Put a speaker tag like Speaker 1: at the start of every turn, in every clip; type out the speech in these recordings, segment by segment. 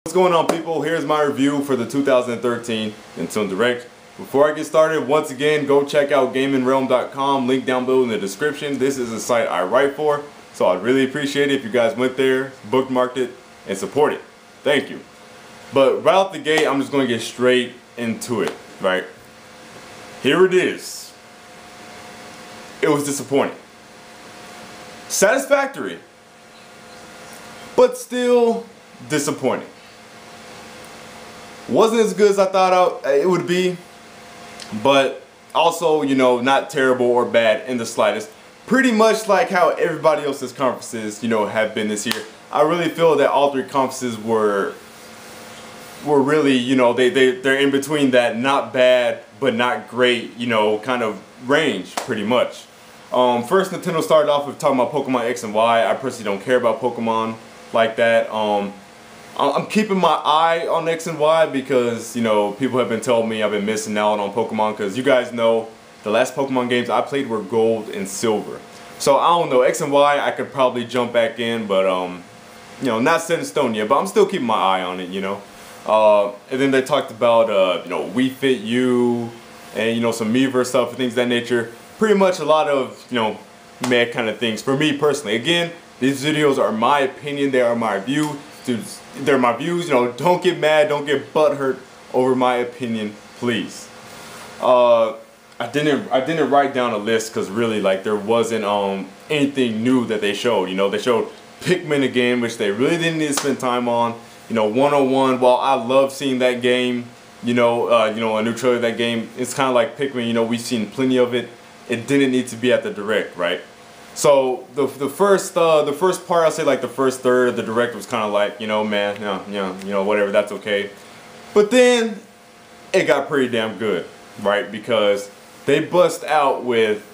Speaker 1: What's going on, people? Here's my review for the 2013 Nintendo Direct. Before I get started, once again, go check out gamingrealm.com, link down below in the description. This is a site I write for, so I'd really appreciate it if you guys went there, bookmarked it, and support it. Thank you. But right out the gate, I'm just going to get straight into it, right? Here it is. It was disappointing. Satisfactory, but still disappointing. Wasn't as good as I thought it would be, but also, you know, not terrible or bad in the slightest. Pretty much like how everybody else's conferences, you know, have been this year. I really feel that all three conferences were really, you know, they're in between that not bad but not great, you know, kind of range, pretty much. First, Nintendo started off with talking about Pokemon X and Y. I personally don't care about Pokemon like that. I'm keeping my eye on X and Y because, you know, people have been telling me I've been missing out on Pokemon, because you guys know the last Pokemon games I played were Gold and Silver. So I don't know, X and Y I could probably jump back in, but you know, not set in stone yet, but I'm still keeping my eye on it, you know. And then they talked about you know, Wii Fit U and, you know, some Miiverse stuff and things of that nature. Pretty much a lot of, you know, mad kind of things for me personally. Again, these videos are my opinion, they are my view. They're my views, you know, don't get mad, don't get butthurt over my opinion, please. I didn't write down a list because really, like, there wasn't anything new that they showed. You know, they showed Pikmin again, which they really didn't need to spend time on. You know, 101, while I love seeing that game, you know, a new trailer of that game, it's kind of like Pikmin, you know, we've seen plenty of it. It didn't need to be at the Direct, right? So the first part, I'll say like the first third of the Direct was kind of like, you know, man, you know, whatever, that's okay. But then it got pretty damn good, right? Because they bust out with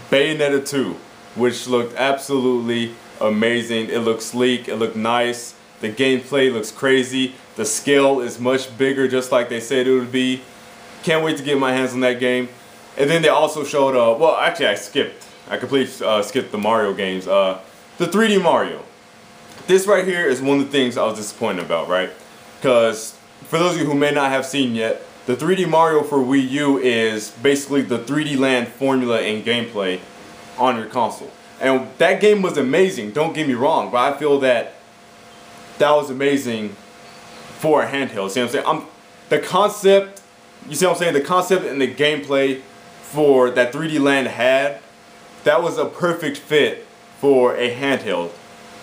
Speaker 1: Bayonetta 2, which looked absolutely amazing. It looked sleek, it looked nice, the gameplay looks crazy, the scale is much bigger, just like they said it would be. Can't wait to get my hands on that game. And then they also showed, well, actually I completely skipped the Mario games. The 3D Mario. This right here is one of the things I was disappointed about, right? Because for those of you who may not have seen yet, the 3D Mario for Wii U is basically the 3D Land formula and gameplay on your console. And that game was amazing, don't get me wrong, but I feel that that was amazing for a handheld. See what I'm saying? The concept, you see what I'm saying? The concept and the gameplay for that 3D Land had, that was a perfect fit for a handheld.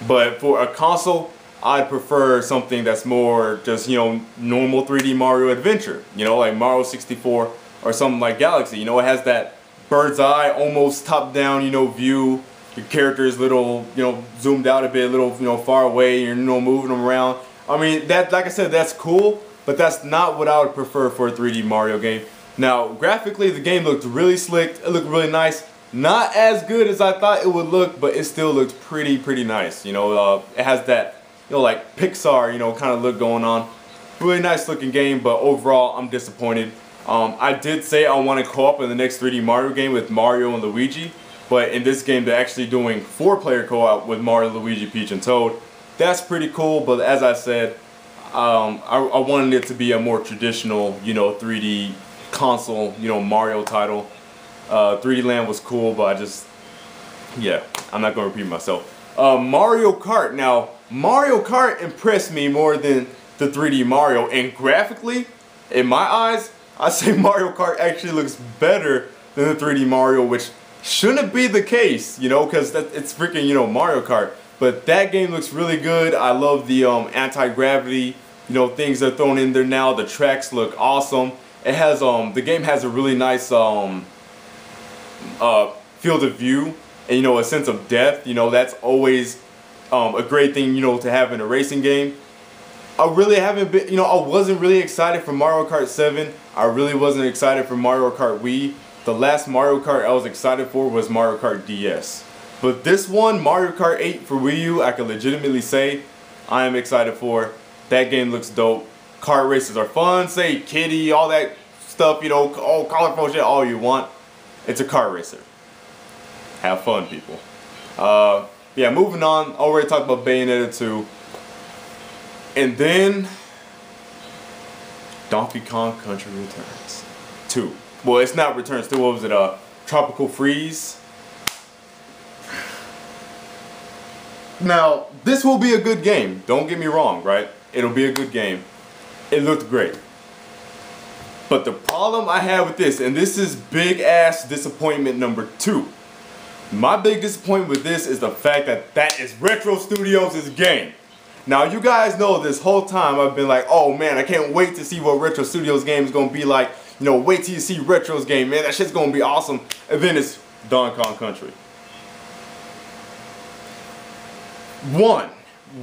Speaker 1: But for a console, I'd prefer something that's more just, you know, normal 3D Mario adventure. You know, like Mario 64 or something like Galaxy. You know, it has that bird's eye, almost top-down, you know, view. Your character's little, you know, zoomed out a bit, a little, you know, far away. You're, you know, moving them around. I mean, that, like I said, that's cool, but that's not what I would prefer for a 3D Mario game. Now, graphically, the game looked really slick. It looked really nice. Not as good as I thought it would look, but it still looked pretty nice. You know, it has that, you know, like Pixar, you know, kind of look going on. Really nice looking game, but overall, I'm disappointed. I did say I want to co-op in the next 3D Mario game with Mario and Luigi, but in this game, they're actually doing 4-player co-op with Mario, Luigi, Peach, and Toad. That's pretty cool, but as I said, I wanted it to be a more traditional, you know, 3D console, you know, Mario title. 3D Land was cool, but yeah, I'm not going to repeat myself. Mario Kart. Now, Mario Kart impressed me more than the 3D Mario, and graphically, in my eyes, I say Mario Kart actually looks better than the 3D Mario, which shouldn't be the case, you know, because it's freaking, you know, Mario Kart. But that game looks really good. I love the anti-gravity, you know, things they're throwing in there now. The tracks look awesome. It has the game has a really nice field of view, and, you know, a sense of depth. You know, that's always a great thing, you know, to have in a racing game. I really haven't been, you know, I wasn't really excited for Mario Kart 7. I really wasn't excited for Mario Kart Wii. The last Mario Kart I was excited for was Mario Kart DS. But this one, Mario Kart 8 for Wii U, I can legitimately say I am excited for. That game looks dope. Kart races are fun, say kitty, all that stuff, you know, all colorful shit, all you want. It's a kart racer. Have fun, people. Yeah, moving on. Already talked about Bayonetta 2. And then Donkey Kong Country Returns 2. Well, it's not Returns 2. What was it? Tropical Freeze. Now, this will be a good game. Don't get me wrong, right? It'll be a good game. It looked great. But the problem I have with this, and this is big ass disappointment number 2. My big disappointment with this is the fact that that is Retro Studios' game. Now, you guys know this whole time I've been like, oh man, I can't wait to see what Retro Studios game is going to be like. You know, wait till you see Retro's game, man. That shit's going to be awesome. And then it's Donkey Kong Country. One,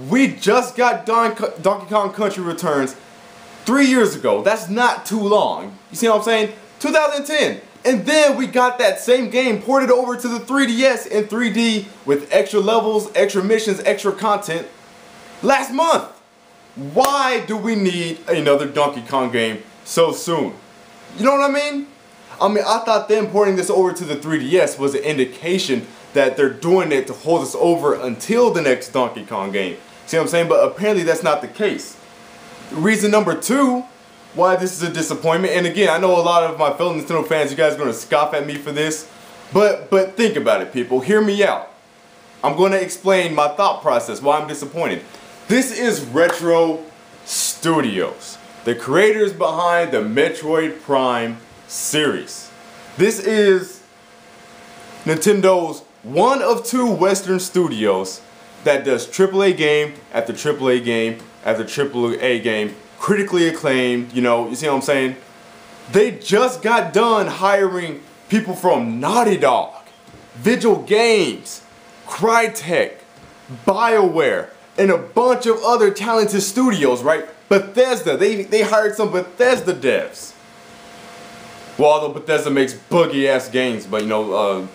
Speaker 1: we just got Donkey Kong Country Returns 3 years ago. That's not too long. You see what I'm saying? 2010. And then we got that same game ported over to the 3DS in 3D with extra levels, extra missions, extra content last month. Why do we need another Donkey Kong game so soon? You know what I mean? I thought them porting this over to the 3DS was an indication that they're doing it to hold us over until the next Donkey Kong game. See what I'm saying? But apparently that's not the case. Reason number 2 why this is a disappointment, and again, I know a lot of my fellow Nintendo fans, you guys are going to scoff at me for this, but think about it, people. Hear me out. I'm going to explain my thought process, why I'm disappointed. This is Retro Studios, the creators behind the Metroid Prime series. This is Nintendo's one of 2 Western studios that does AAA game after AAA game after AAA game, critically acclaimed, you know, you see what I'm saying? They just got done hiring people from Naughty Dog, Vigil Games, Crytek, BioWare, and a bunch of other talented studios, right? Bethesda, they hired some Bethesda devs. Well, although Bethesda makes buggy ass games, but you know,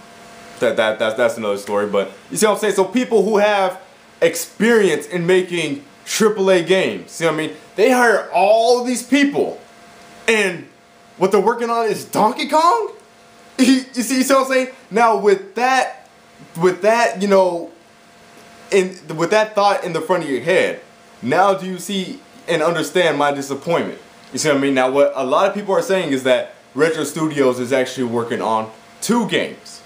Speaker 1: that's another story. But you see what I'm saying? So people who have experience in making AAA games, see what I mean? They hire all these people, and what they're working on is Donkey Kong. You see what I'm saying? Now with that, you know, with that thought in the front of your head, now do you see and understand my disappointment? You see what I mean? Now what a lot of people are saying is that Retro Studios is actually working on 2 games.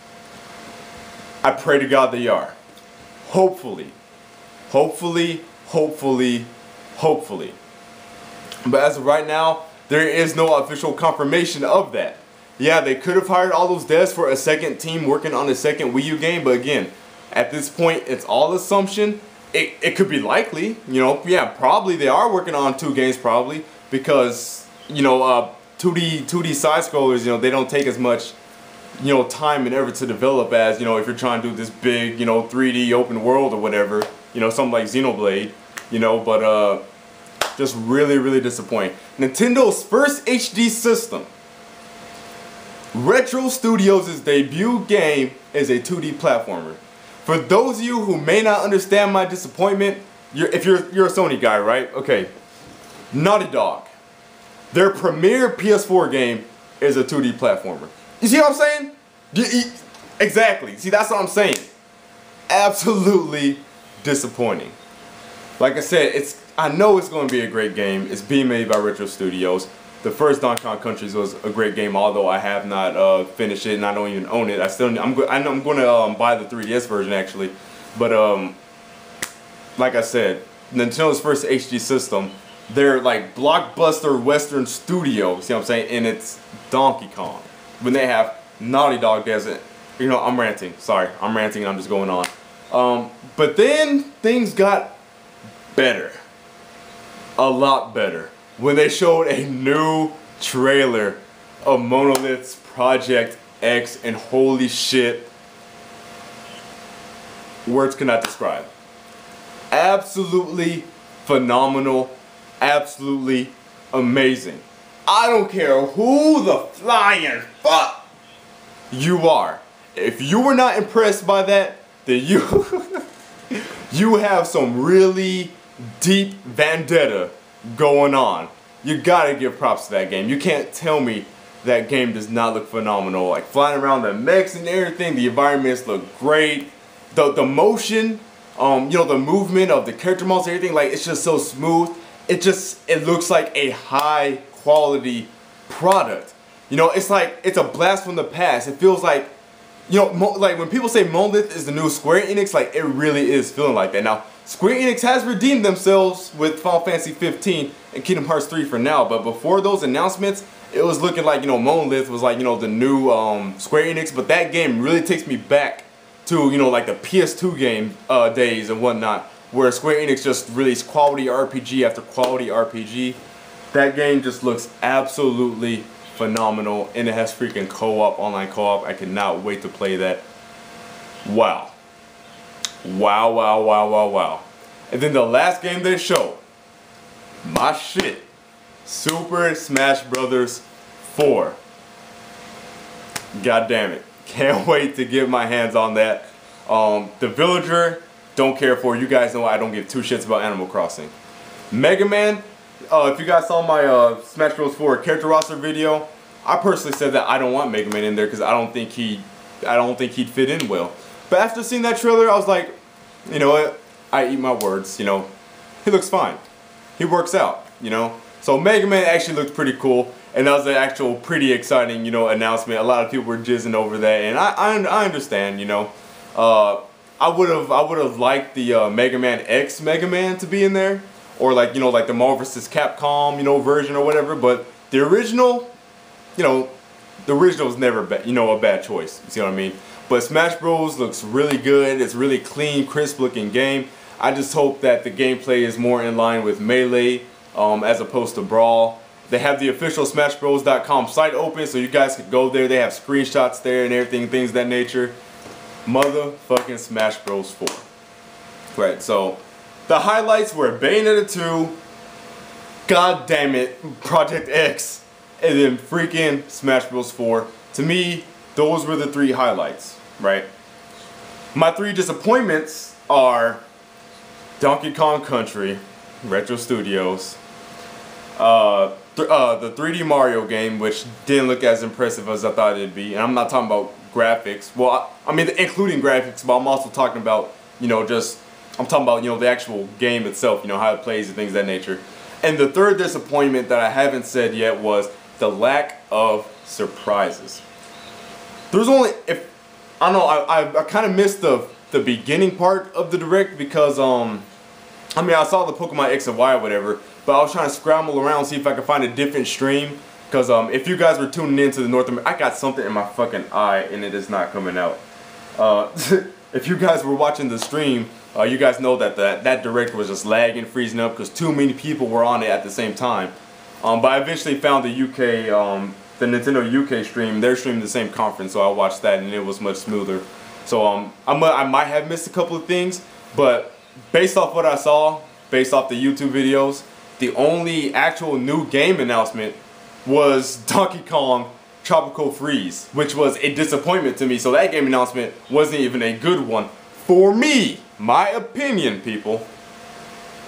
Speaker 1: I pray to God they are. Hopefully. But as of right now, there is no official confirmation of that. Yeah, they could have hired all those devs for a second team working on a second Wii U game, but again, at this point, it's all assumption. It could be likely, you know, yeah, probably they are working on 2 games probably, because, you know, 2D side scrollers, you know, they don't take as much, you know, time and effort to develop as, you know, if you're trying to do this big, you know, 3D open world or whatever, you know, something like Xenoblade, you know, but just really disappointing. Nintendo's first HD system. Retro Studios' debut game is a 2D platformer. For those of you who may not understand my disappointment, if you're a Sony guy, right? Okay. Naughty Dog. Their premier PS4 game is a 2D platformer. You see what I'm saying? Exactly. See, that's what I'm saying. Absolutely disappointing. Like I said, I know it's going to be a great game. It's being made by Retro Studios. The first Donkey Kong Country was a great game, although I have not finished it and I don't even own it. I'm going to buy the 3DS version actually, but like I said, Nintendo's first HD system, they're like blockbuster Western studio. See what I'm saying? And it's Donkey Kong. When they have Naughty Dog does it. You know, I'm ranting. Sorry, I'm ranting and I'm just going on. But then things got better. A lot better. When they showed a new trailer of Monolith's Project X, and holy shit, words cannot describe. Absolutely phenomenal, absolutely amazing. I don't care who the flying fuck you are. If you were not impressed by that, then you have some really deep vendetta going on. You gotta give props to that game. You can't tell me that game does not look phenomenal. Like flying around the mechs and everything, the environments look great. The motion, you know, the movement of the character models, everything, like it's just so smooth. it looks like a high quality product. You know, it's like it's a blast from the past. It feels like, you know, like when people say Monolith is the new Square Enix, like it really is feeling like that. Now, Square Enix has redeemed themselves with Final Fantasy 15 and Kingdom Hearts 3 for now, but before those announcements, it was looking like, you know, Monolith was like, you know, the new Square Enix, but that game really takes me back to, you know, like the PS2 game days and whatnot, where Square Enix just released quality RPG after quality RPG. That game just looks absolutely phenomenal, and it has freaking co-op, online co-op. I cannot wait to play that. Wow. Wow, wow, wow, wow, wow. And then the last game they showed, my shit, Super Smash Bros. 4. God damn it. Can't wait to get my hands on that. The Villager, don't care for. You guys know I don't give two shits about Animal Crossing. Mega Man, if you guys saw my Smash Bros. 4 character roster video, I personally said that I don't want Mega Man in there because I don't think he'd fit in well. But after seeing that trailer, I was like, you know what? I eat my words, you know. He looks fine. He works out, you know. So Mega Man actually looked pretty cool, and that was an actual pretty exciting, you know, announcement. A lot of people were jizzing over that, and I understand, you know. I would have liked the Mega Man X Mega Man to be in there, or like, you know, like the Marvel vs. Capcom, you know, version or whatever. But the original, you know, the original was never bad, you know, a bad choice. You see what I mean? But Smash Bros. Looks really good. It's really clean, crisp looking game. I just hope that the gameplay is more in line with Melee as opposed to Brawl. They have the official SmashBros.com site open, so you guys could go there. They have screenshots there and everything, things of that nature. Motherfucking Smash Bros. 4. Right, so the highlights were Bayonetta 2, God damn it, Project X, and then freaking Smash Bros. 4. To me, those were the three highlights, right? My three disappointments are Donkey Kong Country, Retro Studios, the 3D Mario game, which didn't look as impressive as I thought it'd be, and I'm not talking about graphics. Well, I mean, including graphics, but I'm also talking about, you know, I'm talking about, you know, the actual game itself, you know, how it plays and things of that nature. And the third disappointment that I haven't said yet was the lack of surprises. There's only, I don't know, I kind of missed the beginning part of the Direct because, I mean, I saw the Pokemon X and Y or whatever, but I was trying to scramble around, see if I could find a different stream. Because if you guys were tuning into the North America, I got something in my fucking eye and it is not coming out. If you guys were watching the stream, you guys know that that Direct was just lagging, freezing up because too many people were on it at the same time. But I eventually found the UK, the Nintendo UK stream. They're streaming the same conference, so I watched that and it was much smoother. So I might have missed a couple of things, but based off what I saw, based off the YouTube videos, the only actual new game announcement was Donkey Kong Tropical Freeze, which was a disappointment to me. So that game announcement wasn't even a good one for me, my opinion, people.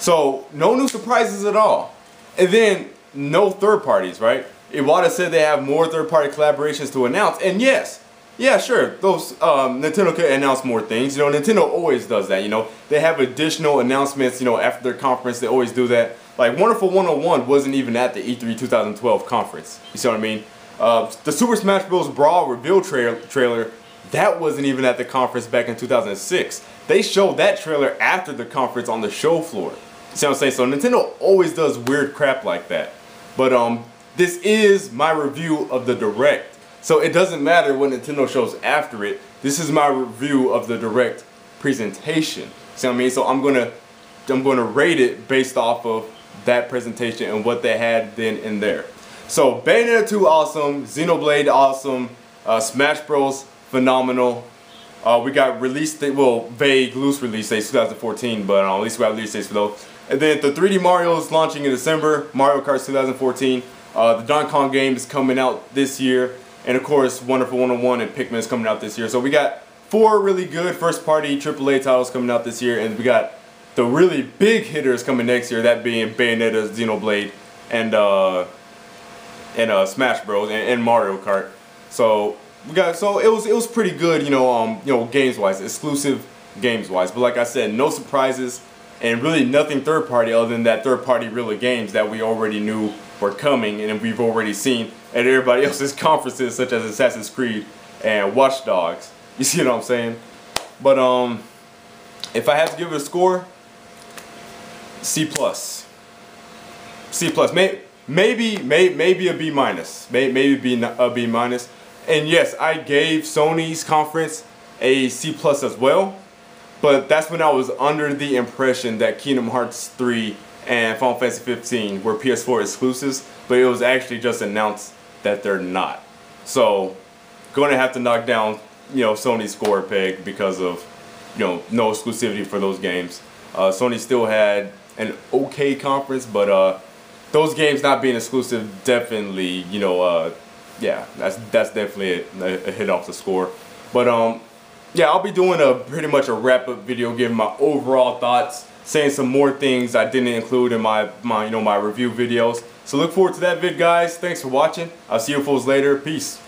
Speaker 1: So no new surprises at all, and then no third parties, right? Iwata said they have more third-party collaborations to announce, and yes, yeah, sure, those Nintendo could announce more things. You know, Nintendo always does that. You know, they have additional announcements. You know, after their conference, they always do that. Like Wonderful 101 wasn't even at the E3 2012 conference. You see what I mean? The Super Smash Bros. Brawl reveal trailer, that wasn't even at the conference back in 2006. They showed that trailer after the conference on the show floor. You see what I'm saying? So Nintendo always does weird crap like that. But this is my review of the Direct. So it doesn't matter what Nintendo shows after it. This is my review of the Direct presentation. See what I mean? So I'm gonna rate it based off of that presentation and what they had then and there. So Bayonetta 2 awesome, Xenoblade awesome, Smash Bros phenomenal. We got release date, well, vague, loose release dates 2014, but at least we got release dates for those. And then the 3D Mario is launching in December, Mario Kart 2014. The Donkey Kong game is coming out this year. And of course, Wonderful 101 and Pikmin is coming out this year. So we got 4 really good first-party AAA titles coming out this year, and we got the really big hitters coming next year. That being Bayonetta, Xenoblade, and Smash Bros. And Mario Kart. So it was pretty good, you know, games-wise, exclusive games-wise. But like I said, no surprises, and really nothing third party other than that third party Real games that we already knew were coming and we've already seen at everybody else's conferences, such as Assassin's Creed and Watch Dogs. You see what I'm saying? But if I had to give it a score, C+. C+. Maybe a B minus. Maybe a B minus. And yes, I gave Sony's conference a C+ as well. But that's when I was under the impression that Kingdom Hearts 3 and Final Fantasy 15 were PS4 exclusives, but it was actually just announced that they're not. So, going to have to knock down, Sony's score peg because of, no exclusivity for those games. Sony still had an okay conference, but those games not being exclusive definitely, yeah, that's definitely a hit off the score. But yeah, I'll be doing pretty much a wrap-up video, giving my overall thoughts, saying some more things I didn't include in my review videos. So look forward to that vid, guys. Thanks for watching. I'll see you folks later. Peace.